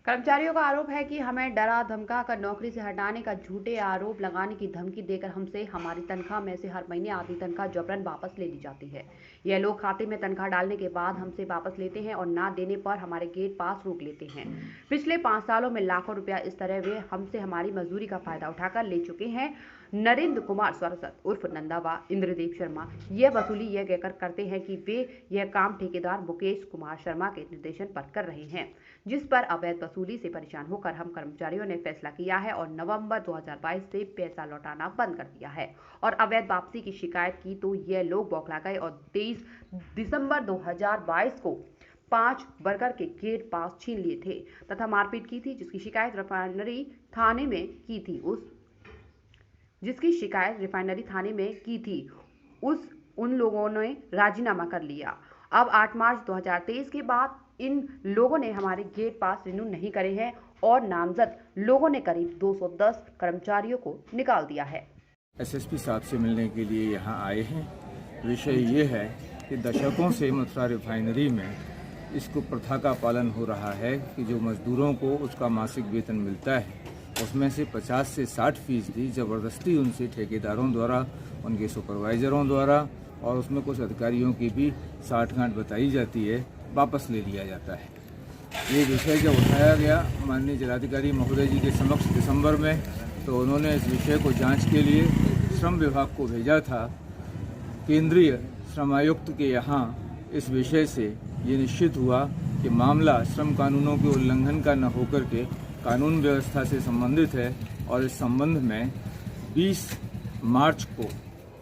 कर्मचारियों का आरोप है कि हमें डरा धमका कर नौकरी से हटाने का झूठे आरोप लगाने की धमकी देकर हमसे हमारी तनख्वाह में से हर महीने आधी तनख्वाह जबरन वापस ले ली जाती है। यह लोग खाते में तनख्वाह डालने के बाद हमसे वापस लेते हैं और ना देने पर हमारे गेट पास रोक लेते हैं। पिछले 5 सालों में लाखों रुपया इस तरह वे हमसे हमारी मजदूरी का फायदा उठाकर ले चुके हैं। नरेंद्र कुमार सरस्वत उर्फ नंदा व इंद्रदेव शर्मा यह वसूली यह कहकर करते हैं कि वे यह काम ठेकेदार मुकेश कुमार शर्मा के निर्देशन पर कर रहे हैं, जिस पर अवैध वसूली से परेशान होकर हम कर्मचारियों ने फैसला किया है और नवंबर 2022 से पैसा लौटाना बंद कर दिया है और अवैध वापसी की शिकायत की तो यह लोग बौखला गए और 23 दिसंबर 2022 को 5 वर्कर के गेट पास छीन लिए थे तथा मारपीट की थी, जिसकी शिकायत रिफाइनरी थाने में की थी। उन लोगों ने राजीनामा कर लिया। अब 8 मार्च 2023 के बाद इन लोगों ने हमारे गेट पास रिन्यू नहीं करे हैं और नामजद लोगों ने करीब 210 कर्मचारियों को निकाल दिया है। एसएसपी साहब से मिलने के लिए यहाँ आए हैं। विषय ये है कि दशकों से मथुरा रिफाइनरी में इसको प्रथा का पालन हो रहा है कि जो मजदूरों को उसका मासिक वेतन मिलता है उसमें से 50 से 60% ज़बरदस्ती उनसे ठेकेदारों द्वारा, उनके सुपरवाइजरों द्वारा और उसमें कुछ अधिकारियों की भी साठगांठ बताई जाती है, वापस ले लिया जाता है। ये विषय जब उठाया गया माननीय जिलाधिकारी महोदय जी के समक्ष दिसंबर में, तो उन्होंने इस विषय को जांच के लिए श्रम विभाग को भेजा था। केंद्रीय श्रम आयुक्त के यहाँ इस विषय से ये निश्चित हुआ कि मामला श्रम कानूनों के उल्लंघन का न होकर के कानून व्यवस्था से संबंधित है और इस संबंध में 20 मार्च को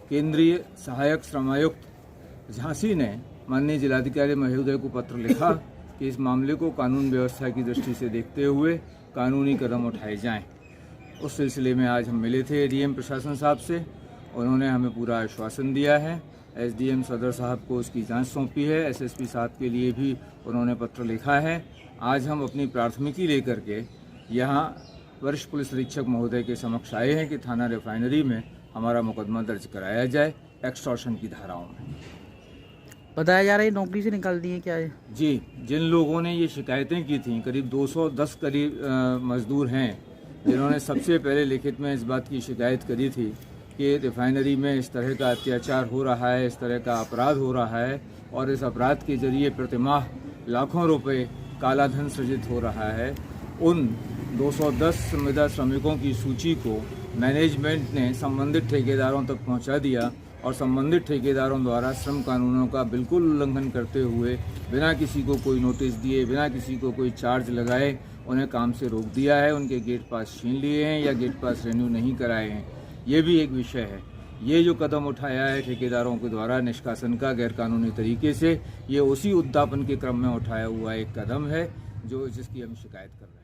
केंद्रीय सहायक श्रम आयुक्त झांसी ने माननीय जिलाधिकारी महोदय को पत्र लिखा कि इस मामले को कानून व्यवस्था की दृष्टि से देखते हुए कानूनी कदम उठाए जाएं। उस सिलसिले में आज हम मिले थे एडीएम प्रशासन साहब से। उन्होंने हमें पूरा आश्वासन दिया है। एसडीएम सदर साहब को उसकी जांच सौंपी है। एसएसपी साहब के लिए भी उन्होंने पत्र लिखा है। आज हम अपनी प्राथमिकी लेकर के यहाँ वरिष्ठ पुलिस अधीक्षक महोदय के समक्ष आए हैं कि थाना रिफाइनरी में हमारा मुकदमा दर्ज कराया जाए एक्सटॉर्शन की धाराओं में। बताया जा रहा है नौकरी से निकाल दिए क्या है? जी, जिन लोगों ने ये शिकायतें की थी, करीब 210 मजदूर हैं जिन्होंने सबसे पहले लिखित में इस बात की शिकायत करी थी कि रिफाइनरी में इस तरह का अत्याचार हो रहा है, इस तरह का अपराध हो रहा है और इस अपराध के जरिए प्रतिमाह लाखों रुपए काला धन सृजित हो रहा है। उन 210 संविदा श्रमिकों की सूची को मैनेजमेंट ने संबंधित ठेकेदारों तक पहुंचा दिया और संबंधित ठेकेदारों द्वारा श्रम कानूनों का बिल्कुल उल्लंघन करते हुए बिना किसी को कोई नोटिस दिए, बिना किसी को कोई चार्ज लगाए उन्हें काम से रोक दिया है। उनके गेट पास छीन लिए हैं या गेट पास रिन्यू नहीं कराए हैं। ये भी एक विषय है। ये जो कदम उठाया है ठेकेदारों के द्वारा निष्कासन का गैरकानूनी तरीके से, ये उसी उद्यापन के क्रम में उठाया हुआ एक कदम है जिसकी हम शिकायत कर रहे हैं।